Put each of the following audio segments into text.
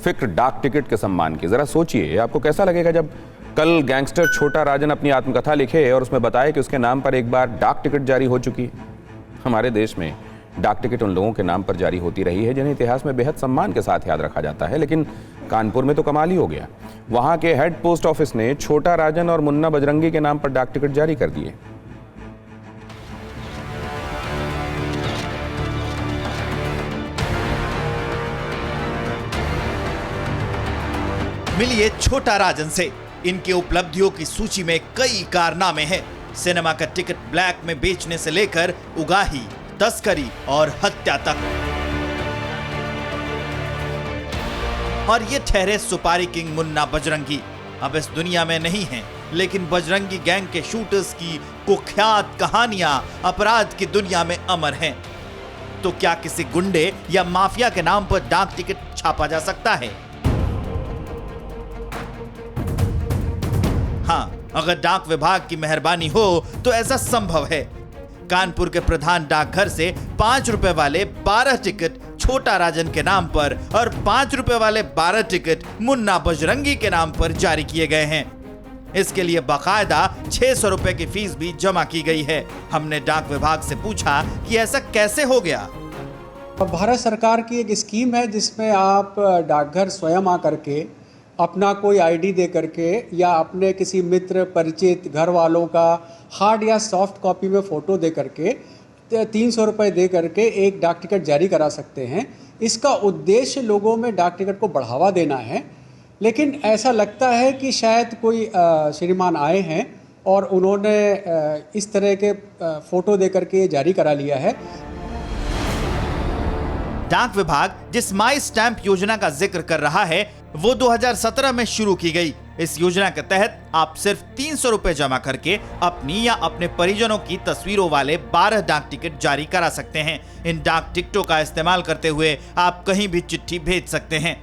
फिक्र डाक टिकट के सम्मान की। जरा सोचिए आपको कैसा लगेगा जब कल गैंगस्टर छोटा राजन अपनी आत्मकथा लिखे और उसमें बताए कि उसके नाम पर एक बार डाक टिकट जारी हो चुकी है। हमारे देश में डाक टिकट उन लोगों के नाम पर जारी होती रही है जिन्हें इतिहास में बेहद सम्मान के साथ याद रखा जाता है, लेकिन कानपुर में तो कमाल ही हो गया। वहां के हेड पोस्ट ऑफिस ने छोटा राजन और मुन्ना बजरंगी के नाम पर डाक टिकट जारी कर दिए। मिलिए छोटा राजन से। इनके उपलब्धियों की सूची में कई कारनामे हैं। सिनेमा का टिकट ब्लैक में बेचने से लेकर उगाही, तस्करी और हत्या तक। और ये ठहरे सुपारी किंग मुन्ना बजरंगी। अब इस दुनिया में नहीं हैं, लेकिन बजरंगी गैंग के शूटर्स की कुख्यात कहानियां अपराध की दुनिया में अमर हैं। तो क्या किसी गुंडे या माफिया के नाम पर डाक टिकट छापा जा सकता है? हाँ, अगर डाक विभाग की मेहरबानी हो तो ऐसा संभव है। कानपुर के प्रधान डाकघर से 5 रुपए वाले 12 टिकट छोटा राजन के नाम पर और 5 रुपए वाले 12 टिकट मुन्ना बजरंगी के नाम पर जारी किए गए हैं। इसके लिए बाकायदा 600 रुपए की फीस भी जमा की गई है। हमने डाक विभाग से पूछा कि ऐसा कैसे हो गया। भारत सरकार की एक स्कीम है जिसमें आप डाकघर स्वयं आकर के अपना कोई आईडी दे करके या अपने किसी मित्र परिचित घर वालों का हार्ड या सॉफ्ट कॉपी में फ़ोटो दे करके 300 रुपये दे करके एक डाक टिकट जारी करा सकते हैं। इसका उद्देश्य लोगों में डाक टिकट को बढ़ावा देना है, लेकिन ऐसा लगता है कि शायद कोई श्रीमान आए हैं और उन्होंने इस तरह के फ़ोटो दे करके जारी करा लिया है। डाक विभाग जिस माई स्टैंप योजना का जिक्र कर रहा है वो 2017 में शुरू की गई। इस योजना के तहत आप सिर्फ 300 रुपए जमा करके अपनी या अपने परिजनों की तस्वीरों वाले 12 डाक टिकट जारी करा सकते हैं। इन डाक टिकटों का इस्तेमाल करते हुए आप कहीं भी चिट्ठी भेज सकते हैं।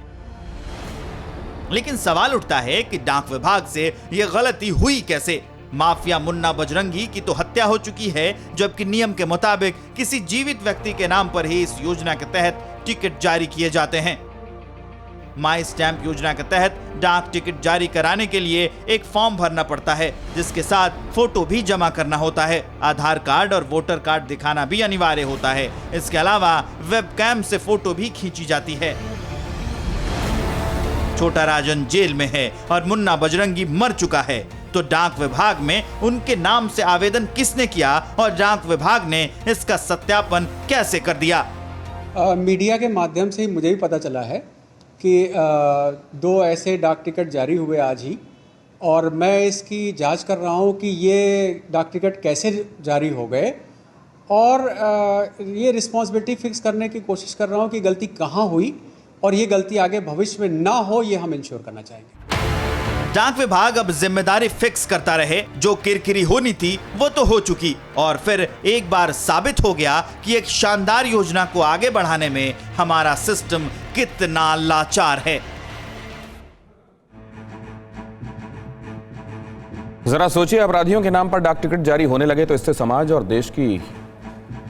लेकिन सवाल उठता है कि डाक विभाग से यह गलती हुई कैसे? माफिया मुन्ना बजरंगी की तो हत्या हो चुकी है, जबकि नियम के मुताबिक किसी जीवित व्यक्ति के नाम पर ही इस योजना के तहत टिकट जारी किए जाते हैं। माई स्टैंप योजना के तहत डाक टिकट जारी कराने के लिए एक फॉर्म भरना पड़ता है, जिसके साथ फोटो भी जमा करना होता है। आधार कार्ड और वोटर कार्ड दिखाना भी अनिवार्य होता है। इसके अलावा वेबकैम से फोटो भी खींची जाती है। छोटा राजन जेल में है और मुन्ना बजरंगी मर चुका है, तो डाक विभाग में उनके नाम से आवेदन किसने किया और डाक विभाग ने इसका सत्यापन कैसे कर दिया? मीडिया के माध्यम से मुझे भी पता चला है कि 2 ऐसे डाक टिकट जारी हुए आज ही, और मैं इसकी जांच कर रहा हूं कि ये डाक टिकट कैसे जारी हो गए और ये रिस्पॉन्सिबिलिटी फिक्स करने की कोशिश कर रहा हूं कि गलती कहां हुई और ये गलती आगे भविष्य में ना हो, ये हम इंश्योर करना चाहेंगे। डाक विभाग अब जिम्मेदारी फिक्स करता रहे। जो किरकिरी होनी थी वो तो हो चुकी, और फिर एक बार साबित हो गया कि एक शानदार योजना को आगे बढ़ाने में हमारा सिस्टम कितना लाचार है। जरा सोचिए अपराधियों के नाम पर डाक टिकट जारी होने लगे तो इससे समाज और देश की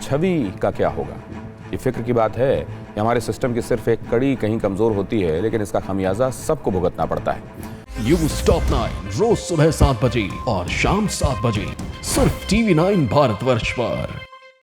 छवि का क्या होगा? ये फिक्र की बात है कि हमारे सिस्टम की सिर्फ एक कड़ी कहीं कमजोर होती है, लेकिन इसका खामियाजा सबको भुगतना पड़ता है। न्यूज़ टॉप 9 रोज सुबह 7 बजे और शाम 7 बजे सिर्फ TV9 भारतवर्ष पर।